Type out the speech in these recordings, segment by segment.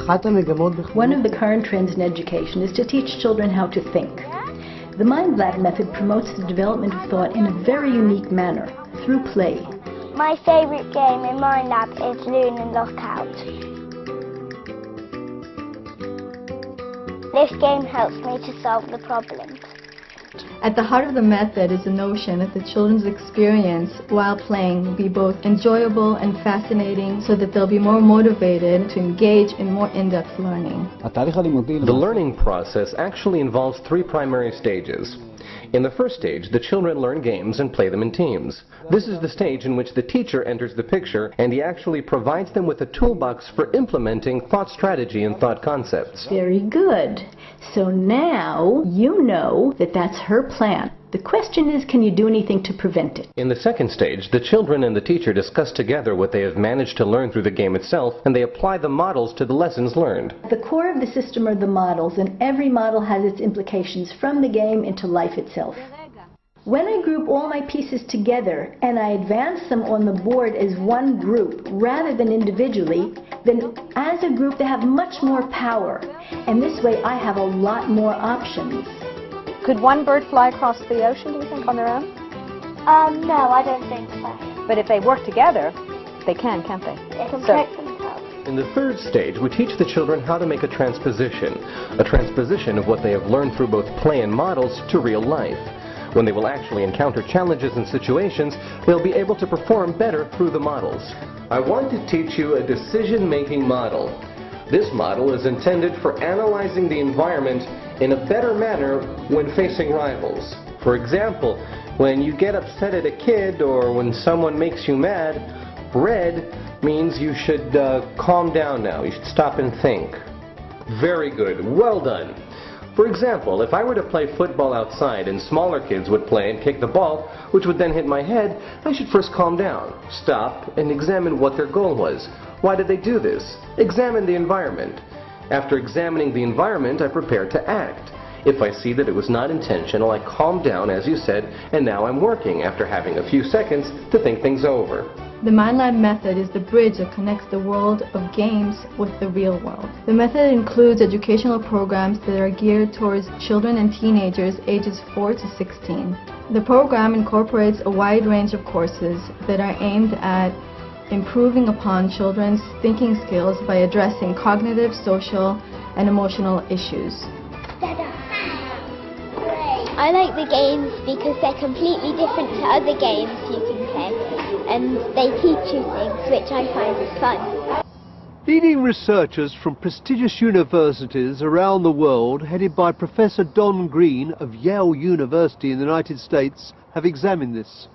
One of the current trends in education is to teach children how to think. The mindlab method promotes the development of thought in a very unique manner, through play. My favourite game in mindlab is Lunar Lockout. This game helps me to solve the problems. At the heart of the method is the notion that the children's experience while playing will be both enjoyable and fascinating so that they'll be more motivated to engage in more in-depth learning. The learning process actually involves three primary stages. In the first stage, the children learn games and play them in teams. This is the stage in which the teacher enters the picture and he actually provides them with a toolbox for implementing thought strategy and thought concepts. Very good. So now you know that that's her plan. The question is, can you do anything to prevent it? In the second stage, the children and the teacher discuss together what they have managed to learn through the game itself, and they apply the models to the lessons learned. The core of the system are the models, and every model has its implications from the game into life itself. When I group all my pieces together and I advance them on the board as one group rather than individually, then as a group they have much more power, and this way I have a lot more options. Could one bird fly across the ocean, do you think, on their own? No, I don't think so. But if they work together, they can, can't they? They can protect themselves. In the third stage, we teach the children how to make a transposition of what they have learned through both play and models to real life. When they will actually encounter challenges and situations, they'll be able to perform better through the models. I want to teach you a decision-making model. This model is intended for analyzing the environment in a better manner when facing rivals. For example, when you get upset at a kid or when someone makes you mad, red means you should calm down now. You should stop and think. Very good. Well done. For example, if I were to play football outside and smaller kids would play and kick the ball, which would then hit my head, I should first calm down, stop, and examine what their goal was. Why did they do this? Examine the environment. After examining the environment, I prepare to act. If I see that it was not intentional, I calm down, as you said, and now I'm working after having a few seconds to think things over. The mindlab method is the bridge that connects the world of games with the real world. The method includes educational programs that are geared towards children and teenagers ages 4 to 16. The program incorporates a wide range of courses that are aimed at improving upon children's thinking skills by addressing cognitive, social, and emotional issues. I like the games because they're completely different to other games you can play, and they teach you things which I find is fun. Leading researchers from prestigious universities around the world, headed by Professor Don Green of Yale University in the United States, have examined this.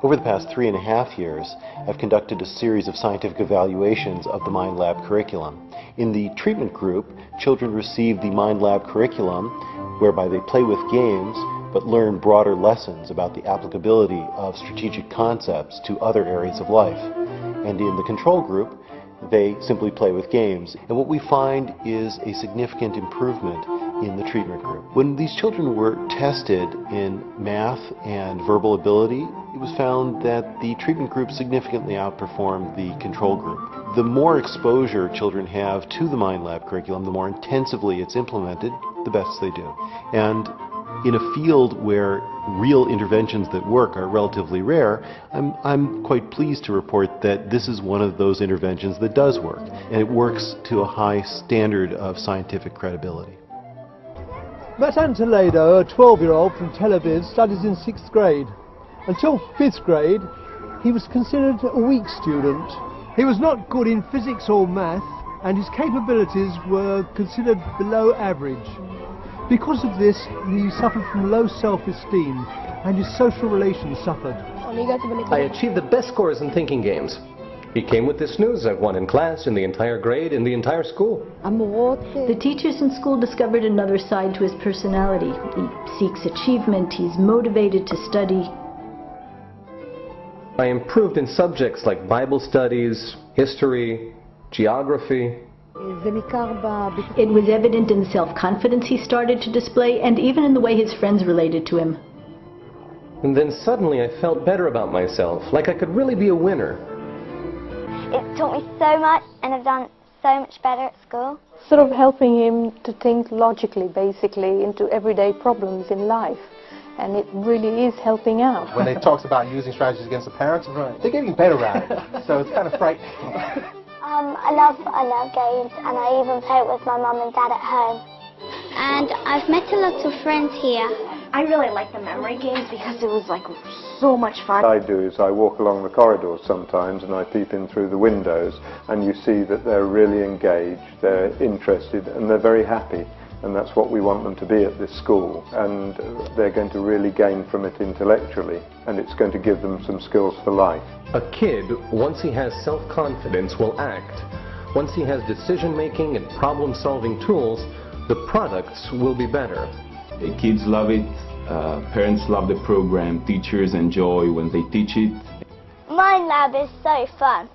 Over the past 3.5 years, I've conducted a series of scientific evaluations of the mindlab curriculum. In the treatment group, children receive the mindlab curriculum, whereby they play with games, but learn broader lessons about the applicability of strategic concepts to other areas of life. And in the control group, they simply play with games. And what we find is a significant improvement in the treatment group. When these children were tested in math and verbal ability, it was found that the treatment group significantly outperformed the control group. The more exposure children have to the mindlab curriculum, the more intensively it's implemented, the best they do. And in a field where real interventions that work are relatively rare, I'm quite pleased to report that this is one of those interventions that does work, and it works to a high standard of scientific credibility. Matan Toledo, a 12-year-old from Tel Aviv, studies in 6th grade. Until 5th grade, he was considered a weak student. He was not good in physics or math, and his capabilities were considered below average. Because of this, he suffered from low self-esteem, and his social relations suffered. I achieved the best scores in thinking games. He came with this news. I've won in class, in the entire grade, in the entire school. The teachers in school discovered another side to his personality. He seeks achievement, he's motivated to study. I improved in subjects like Bible studies, history, geography. It was evident in the self-confidence he started to display, and even in the way his friends related to him. And then suddenly I felt better about myself, like I could really be a winner. It's taught me so much and I've done so much better at school. Sort of helping him to think logically, basically, into everyday problems in life. And it really is helping out. When they talked about using strategies against the parents, they're getting better at it. So it's kind of frightening. I love games, and I even play it with my mum and dad at home. And I've met a lot of friends here. I really like the memory games because it was like so much fun. What I do is I walk along the corridors sometimes and I peep in through the windows, and you see that they're really engaged, they're interested, and they're very happy. And that's what we want them to be at this school, and they're going to really gain from it intellectually, and it's going to give them some skills for life. A kid, once he has self-confidence, will act. Once he has decision-making and problem-solving tools, the products will be better. The kids love it, parents love the program, teachers enjoy when they teach it. Mindlab is so fun.